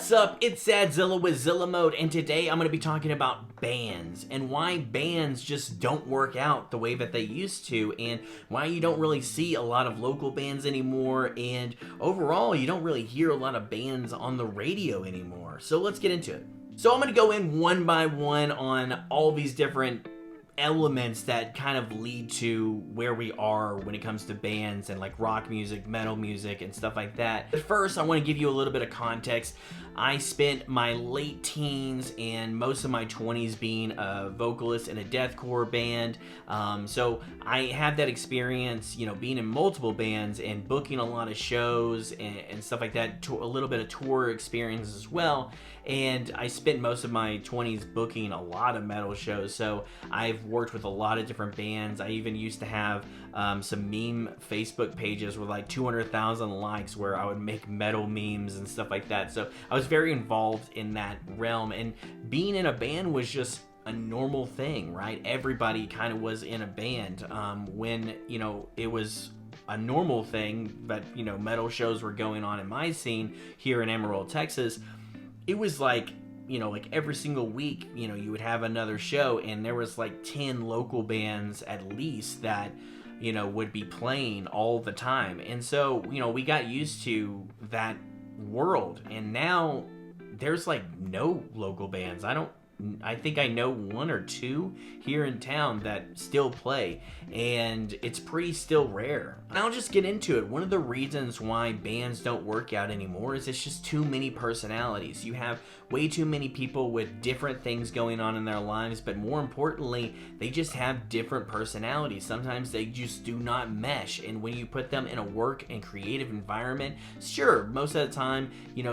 What's up? It's Zilla with Zilla Mode, and today I'm going to be talking about bands and why bands just don't work out the way that they used to, and why you don't really see a lot of local bands anymore, and overall you don't really hear a lot of bands on the radio anymore. So let's get into it. So I'm going to go in one by one on all these different elements that kind of lead to where we are when it comes to bands and like rock music, metal music, and stuff like that. But first, I want to give you a little bit of context. I spent my late teens and most of my 20s being a vocalist in a deathcore band. So I had that experience, being in multiple bands and booking a lot of shows and stuff like that, a little bit of tour experience as well. And I spent most of my 20s booking a lot of metal shows, so I've worked with a lot of different bands. I even used to have some meme Facebook pages with like 200,000 likes where I would make metal memes and stuff like that. So I was very involved in that realm, and being in a band was just a normal thing, right? Everybody kind of was in a band when, it was a normal thing, but, metal shows were going on in my scene here in Amarillo, Texas. It was like, like every single week, you would have another show, and there was like 10 local bands at least that, would be playing all the time. And so, we got used to that world, and now there's like no local bands. I think I know one or two here in town that still play, and it's pretty still rare. And I'll just get into it. One of the reasons why bands don't work out anymore is it's just too many personalities. You have way too many people with different things going on in their lives, but more importantly, they just have different personalities. Sometimes they just do not mesh, and when you put them in a work and creative environment, sure, most of the time,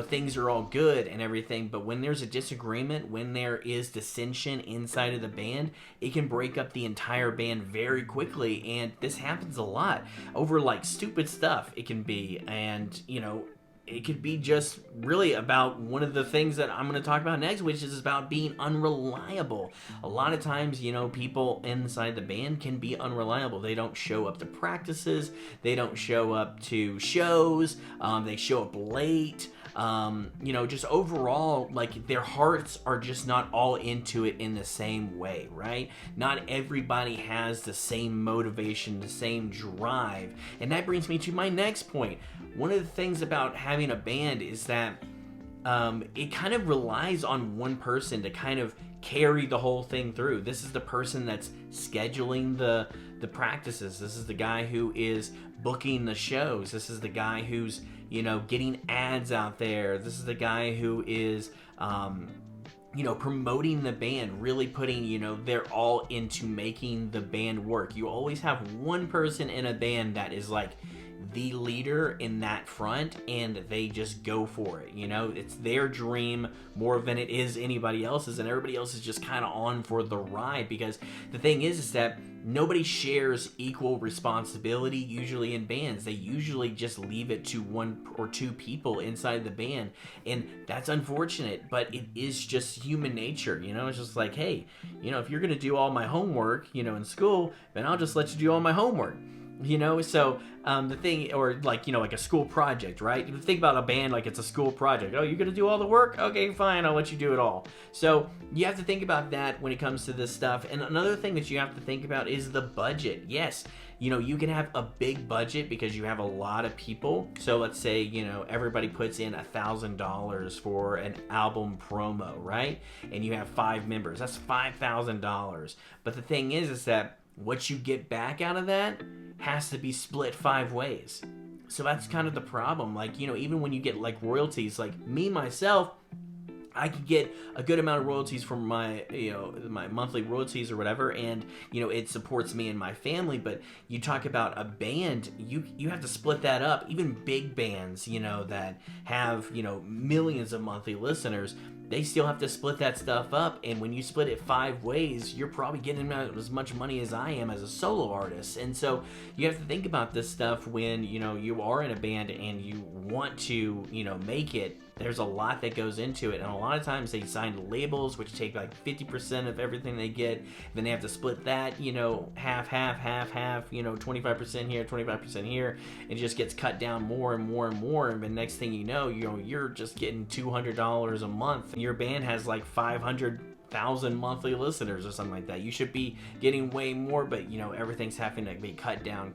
things are all good and everything, but when there's a disagreement, when there is dissension inside of the band, it can break up the entire band very quickly, and this happens a lot over like stupid stuff. It can be, and it could be just really about one of the things that I'm going to talk about next, which is about being unreliable. A lot of times, people inside the band can be unreliable. They don't show up to practices, they don't show up to shows, they show up late. Just overall, like, their hearts are just not all into it in the same way, right? Not everybody has the same motivation, the same drive. And that brings me to my next point. One of the things about having a band is that it kind of relies on one person to kind of carry the whole thing through. This is the person that's scheduling the practices. This is the guy who is booking the shows. This is the guy who's getting ads out there. This is the guy who is promoting the band, really putting their all into making the band work. You always have one person in a band that is like the leader in that front, and they just go for it. It's their dream more than it is anybody else's, and everybody else is just kind of on for the ride, because the thing is that nobody shares equal responsibility usually in bands. They usually just leave it to one or two people inside the band, and that's unfortunate, but it is just human nature. It's just like, hey, if you're gonna do all my homework in school, then I'll just let you do all my homework. So the thing, or like a school project, right? You think about a band like it's a school project. Oh, you're gonna do all the work? Okay, fine, I'll let you do it all. So you have to think about that when it comes to this stuff. And another thing that you have to think about is the budget. Yes, you can have a big budget because you have a lot of people. So let's say everybody puts in $1,000 for an album promo, right? And you have 5 members. That's $5,000. But the thing is that what you get back out of that has to be split 5 ways. So that's kind of the problem. Like, even when you get like royalties, like me, myself, I could get a good amount of royalties from my, my monthly royalties or whatever, and, it supports me and my family. But you talk about a band, you have to split that up. Even big bands, that have, millions of monthly listeners, they still have to split that stuff up. And when you split it 5 ways, you're probably getting as much money as I am as a solo artist. And so you have to think about this stuff when, you are in a band and you want to, make it there's a lot that goes into it, and a lot of times they sign labels which take like 50% of everything they get, then they have to split that, you know, half, 25% here, 25% here. It just gets cut down more and more and more, and the next thing you know, you're just getting $200 a month. Your band has like 500,000 monthly listeners or something like that. You should be getting way more, but you know, everything's having to be cut down.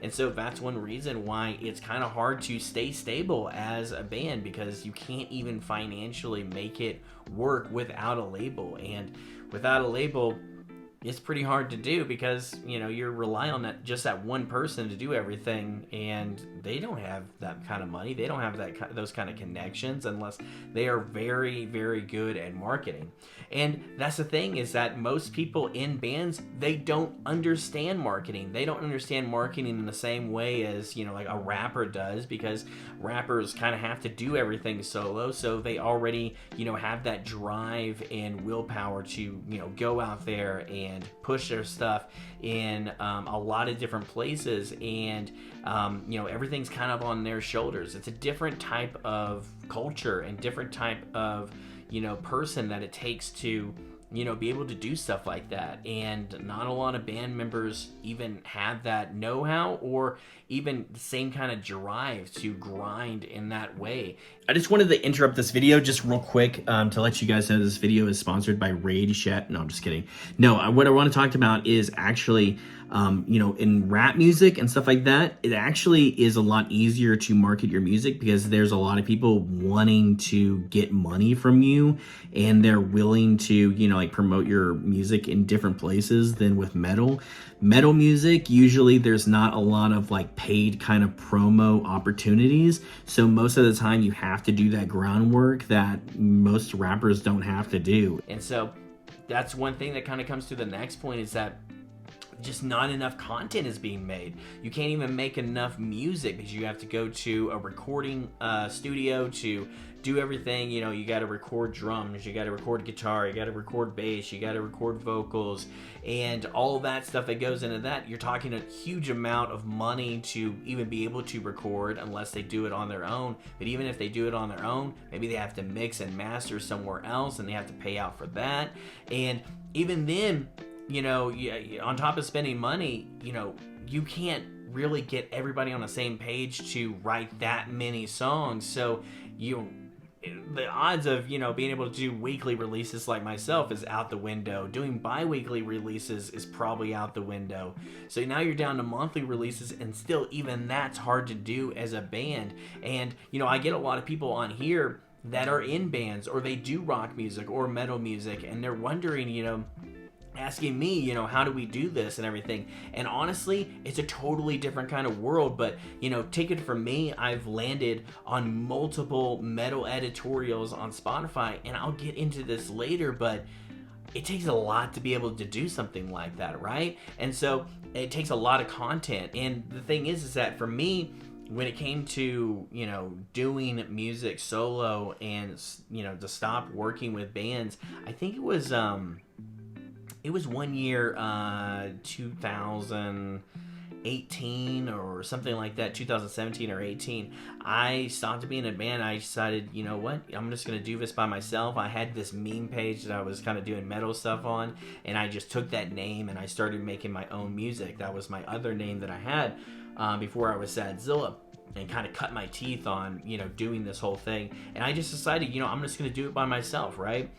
And so that's one reason why it's kind of hard to stay stable as a band, because you can't even financially make it work without a label. And without a label, it's pretty hard to do, because you know, you're relying on that one person to do everything, and they don't have that kind of money. They don't have those kind of connections unless they are very, very good at marketing. And that's the thing, is that most people in bands, they don't understand marketing. They don't understand marketing in the same way as, you know, like a rapper does, because rappers kind of have to do everything solo, so they already, you know, have that drive and willpower to, you know, go out there and push their stuff in a lot of different places, and you know, everything's kind of on their shoulders. It's a different type of culture and different type of, you know, person that it takes to, you know, be able to do stuff like that. And not a lot of band members even have that know-how or even the same kind of drive to grind in that way. I just wanted to interrupt this video just real quick to let you guys know this video is sponsored by Raid Shadow. No, I'm just kidding. No, what I want to talk about is actually, you know, in rap music and stuff like that, it actually is a lot easier to market your music, because there's a lot of people wanting to get money from you, and they're willing to, you know, like promote your music in different places than with metal. Metal music, usually there's not a lot of like paid kind of promo opportunities. So most of the time you have to do that groundwork that most rappers don't have to do. And so that's one thing that kind of comes to the next point, is that just not enough content is being made. You can't even make enough music, because you have to go to a recording studio to do everything. You know, you got to record drums, you got to record guitar, you got to record bass, you got to record vocals, and all that stuff that goes into that. You're talking a huge amount of money to even be able to record, unless they do it on their own. But even if they do it on their own, maybe they have to mix and master somewhere else, and they have to pay out for that. And even then, you know, on top of spending money, you know, you can't really get everybody on the same page to write that many songs. So the odds of, you know, being able to do weekly releases like myself is out the window. Doing bi-weekly releases is probably out the window. So now you're down to monthly releases, and still even that's hard to do as a band. And, you know, I get a lot of people on here that are in bands, or they do rock music or metal music, and they're wondering, you know, asking me, you know, how do we do this and everything. And honestly, it's a totally different kind of world. But, you know, take it from me, I've landed on multiple metal editorials on Spotify, and I'll get into this later, but it takes a lot to be able to do something like that, right? And so it takes a lot of content. And the thing is that for me, when it came to, you know, doing music solo and, you know, to stop working with bands, I think it was 1 year, 2018 or something like that, 2017 or 18, I stopped being in a band. I decided, you know what, I'm just going to do this by myself. I had this meme page that I was kind of doing metal stuff on, and I just took that name and I started making my own music. That was my other name that I had before I was at Zilla, and kind of cut my teeth on, you know, doing this whole thing. And I just decided, you know, I'm just going to do it by myself, right?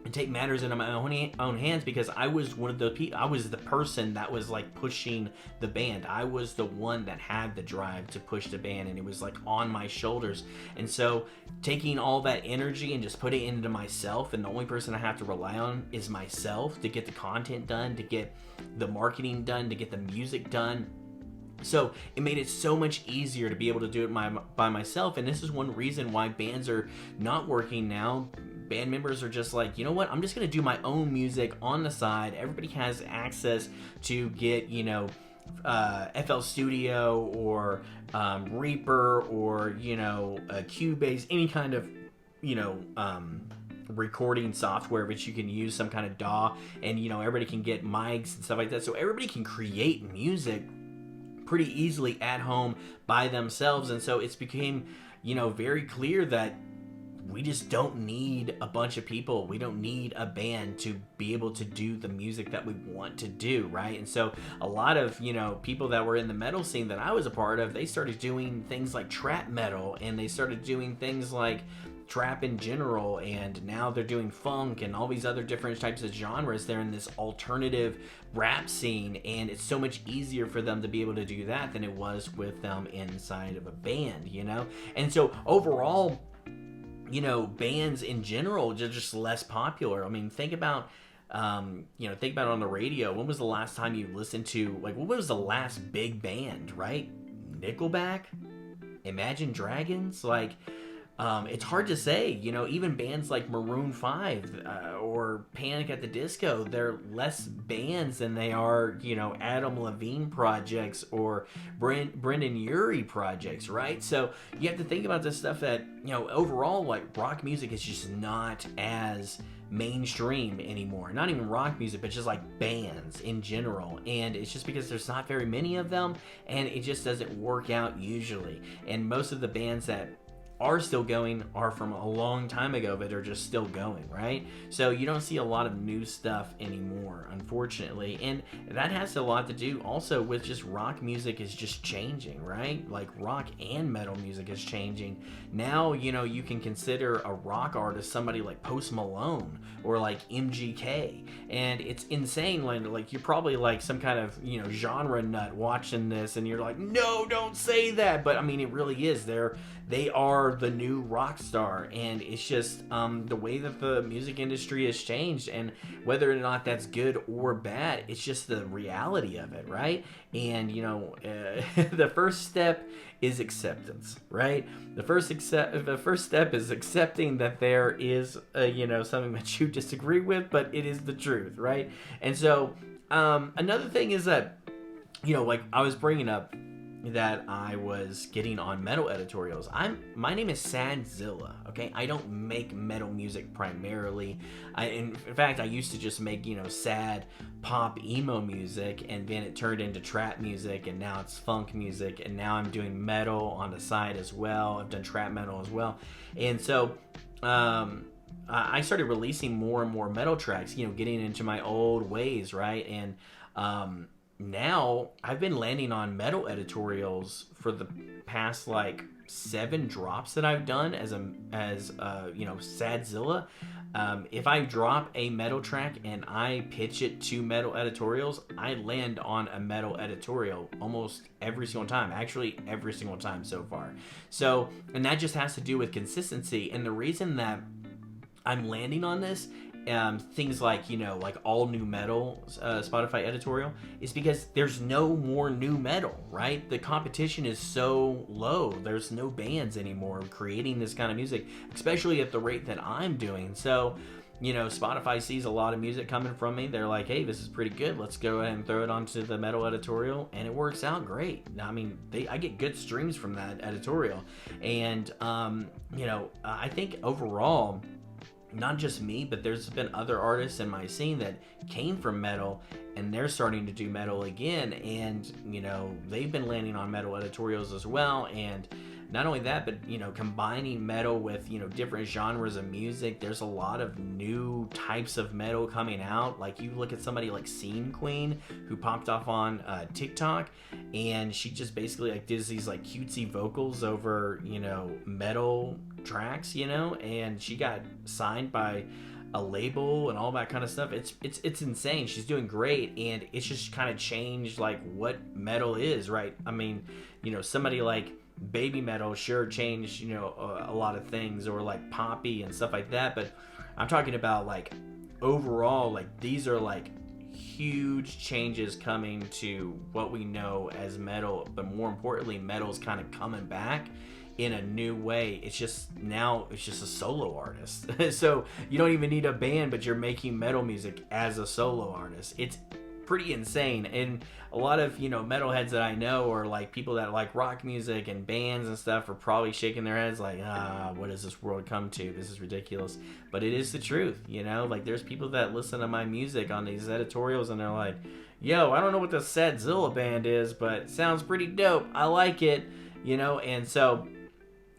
And take matters into my own hands, because I was one of the people, I was the person that was like pushing the band. I was the one that had the drive to push the band, and it was like on my shoulders. And so taking all that energy and just putting it into myself, and the only person I have to rely on is myself to get the content done, to get the marketing done, to get the music done. So it made it so much easier to be able to do it by myself. And this is one reason why bands are not working now. Band members are just like, you know what, I'm just going to do my own music on the side. Everybody has access to get, you know, FL Studio or Reaper or, you know, Cubase, any kind of, you know, recording software which you can use some kind of DAW, and, you know, everybody can get mics and stuff like that. So everybody can create music pretty easily at home by themselves. And so it's became, very clear that we just don't need a bunch of people. We don't need a band to be able to do the music that we want to do, right? And so a lot of, people that were in the metal scene that I was a part of, they started doing things like trap metal, and they started doing things like trap in general, and now they're doing funk and all these other different types of genres. They're in this alternative rap scene, and it's so much easier for them to be able to do that than it was with them inside of a band, And so overall, bands in general are just less popular. I mean, think about on the radio. When was the last time you listened to, what was the last big band, right? Nickelback? Imagine Dragons? It's hard to say, even bands like Maroon 5 or Panic at the Disco, they're less bands than they are, Adam Levine projects or Brendan Urie projects, right? So you have to think about this stuff that, overall, rock music is just not as mainstream anymore. Not even rock music, but just bands in general. And it's just because there's not very many of them, and it just doesn't work out usually. And most of the bands that are still going are from a long time ago, but are just still going, right? So you don't see a lot of new stuff anymore, unfortunately. And that has a lot to do also with just rock music is just changing, right? Rock and metal music is changing. Now, you can consider a rock artist somebody like Post Malone or MGK. And it's insane when you're probably some kind of, genre nut watching this, and you're like, no, don't say that. But I mean, it really is. They are the new rock star, and it's just the way that the music industry has changed, and whether or not that's good or bad, it's just the reality of it, right? And the first step is acceptance, right? The first step is accepting that there is something that you disagree with, but it is the truth, right? And so another thing is that I was bringing up that I was getting on metal editorials. My name is Sad Zilla, okay? I don't make metal music primarily. In fact, I used to just make, sad pop emo music, and then it turned into trap music, and now it's funk music, and now I'm doing metal on the side as well. I've done trap metal as well. And so I started releasing more and more metal tracks, getting into my old ways, right? And now I've been landing on metal editorials for the past 7 drops that I've done as Sadzilla. If I drop a metal track and I pitch it to metal editorials, I land on a metal editorial almost every single time. Actually, every single time so far. So, and that just has to do with consistency. And the reason that I'm landing on this, things like all new metal Spotify editorial, is because there's no more new metal, right? The competition is so low. There's no bands anymore creating this kind of music, especially at the rate that I'm doing. So Spotify sees a lot of music coming from me. They're like, hey, this is pretty good, let's go ahead and throw it onto the metal editorial, and it works out great. I mean, I get good streams from that editorial. And I think overall, not just me, but there's been other artists in my scene that came from metal, and they're starting to do metal again, and they've been landing on metal editorials as well. And not only that, but combining metal with different genres of music, there's a lot of new types of metal coming out. You look at somebody like Scene Queen, who popped off on TikTok, and she just basically does these cutesy vocals over metal tracks, and she got signed by a label and all that kind of stuff. It's insane. She's doing great, and it's just kind of changed what metal is, right? I mean, somebody like baby metal sure changed a lot of things, or poppy and stuff like that, but I'm talking about overall, these are huge changes coming to what we know as metal. But more importantly, metal's kind of coming back in a new way. It's just a solo artist. So you don't even need a band, but you're making metal music as a solo artist. It's pretty insane. And a lot of metalheads that I know, or people that like rock music and bands and stuff, are probably shaking their heads what has this world come to? This is ridiculous. But it is the truth. There's people that listen to my music on these editorials, and they're like, yo, I don't know what the Sadzilla band is, but it sounds pretty dope. I like it. And so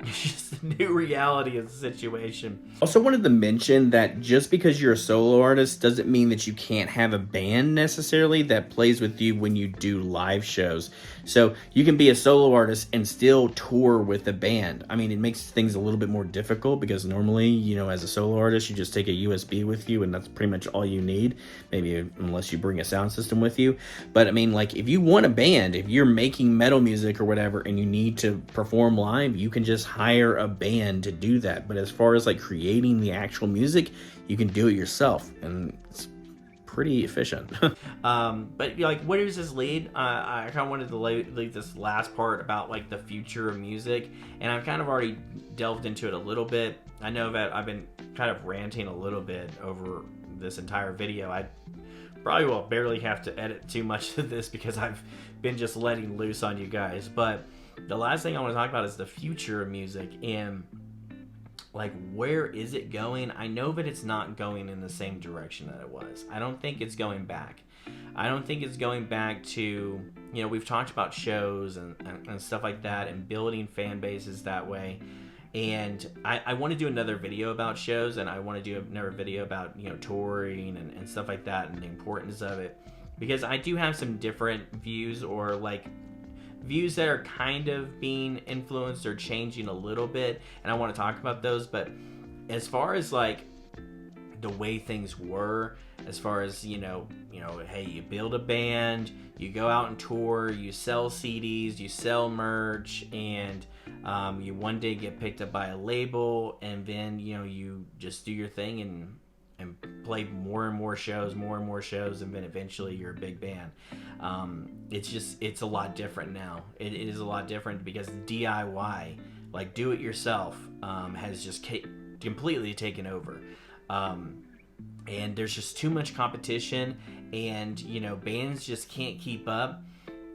It's just the new reality of the situation. Also wanted to mention that just because you're a solo artist doesn't mean that you can't have a band necessarily that plays with you when you do live shows. So you can be a solo artist and still tour with a band. I mean, it makes things a little bit more difficult because normally, you know, as a solo artist, you just take a USB with you and that's pretty much all you need. Maybe unless you bring a sound system with you. But I mean, like if you want a band, if you're making metal music or whatever and you need to perform live, you can just hire a band to do that. But as far as like creating the actual music, you can do it yourself, and it's pretty efficient. But like, where does this lead? I kind of wanted to leave this last part about like the future of music, and I've kind of already delved into it a little bit. I know that I've been kind of ranting a little bit over this entire video. I probably will barely have to edit too much of this because I've been just letting loose on you guys. But the last thing I want to talk about is the future of music and like where is it going? I know that it's not going in the same direction that it was. I don't think it's going back. I don't think it's going back to, you know, we've talked about shows and stuff like that and building fan bases that way. And I want to do another video about shows, and I want to do another video about, you know, touring and stuff like that and the importance of it, because I do have some different views, or like views that are kind of being influenced or changing a little bit, and I want to talk about those. But as far as like the way things were, as far as you know, hey, you build a band, you go out and tour, you sell CDs, you sell merch, and you one day get picked up by a label, and then you just do your thing and play more and more shows, and then eventually you're a big band. It's a lot different now. It is a lot different because DIY, like do it yourself, has just completely taken over. And there's just too much competition, and bands just can't keep up.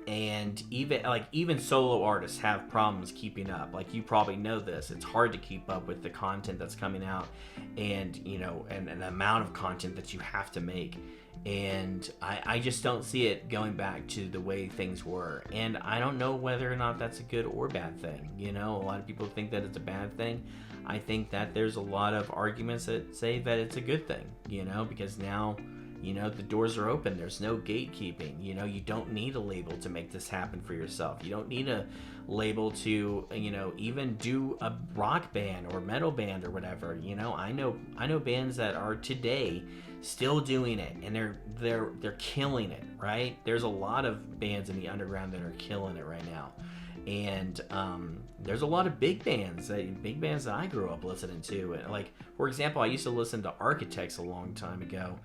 And even solo artists have problems keeping up. Like, you probably know this. It's hard to keep up with the content that's coming out, and and the amount of content that you have to make. And I just don't see it going back to the way things were. And I don't know whether or not that's a good or bad thing. A lot of people think that it's a bad thing. I think that there's a lot of arguments that say that it's a good thing, because now the doors are open. There's no gatekeeping. You don't need a label to make this happen for yourself. You don't need a label to, even do a rock band or metal band or whatever. I know bands that are today still doing it, and they're killing it, right? There's a lot of bands in the underground that are killing it right now. And there's a lot of big bands that I grew up listening to. Like, for example, I used to listen to Architects a long time ago,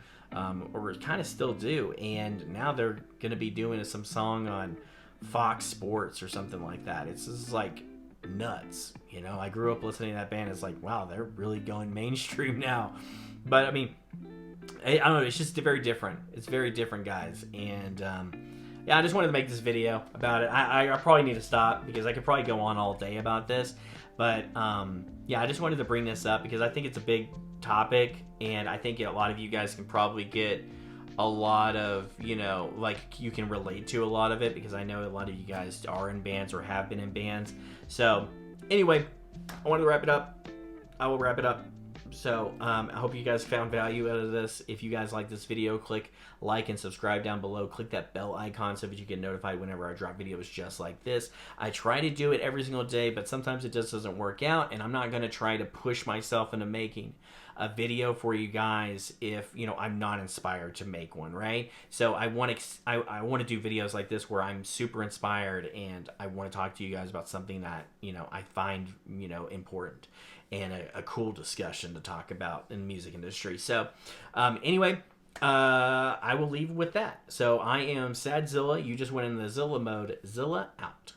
or kind of still do, and now they're going to be doing some song on Fox Sports or something like that. It's just like nuts. I grew up listening to that band. It's like, wow, they're really going mainstream now. But I mean, I don't know, it's just very different. It's very different, guys. And yeah, I just wanted to make this video about it. I probably need to stop because I could probably go on all day about this. But yeah, I just wanted to bring this up because I think it's a big topic, and I think a lot of you guys can probably get a lot of, like, you can relate to a lot of it, because I know a lot of you guys are in bands or have been in bands. So anyway, I wanted to wrap it up. I will wrap it up. So I hope you guys found value out of this. If you guys like this video, click like and subscribe down below. Click that bell icon so that you get notified whenever I drop videos just like this. I try to do it every single day, but sometimes it just doesn't work out, and I'm not going to try to push myself into making a video for you guys if I'm not inspired to make one, right? So I want to do videos like this where I'm super inspired, and I want to talk to you guys about something that I find important, and a cool discussion to talk about in the music industry. So anyway, I will leave with that. So I am Sad Zilla. You just went into the Zilla mode. Zilla out.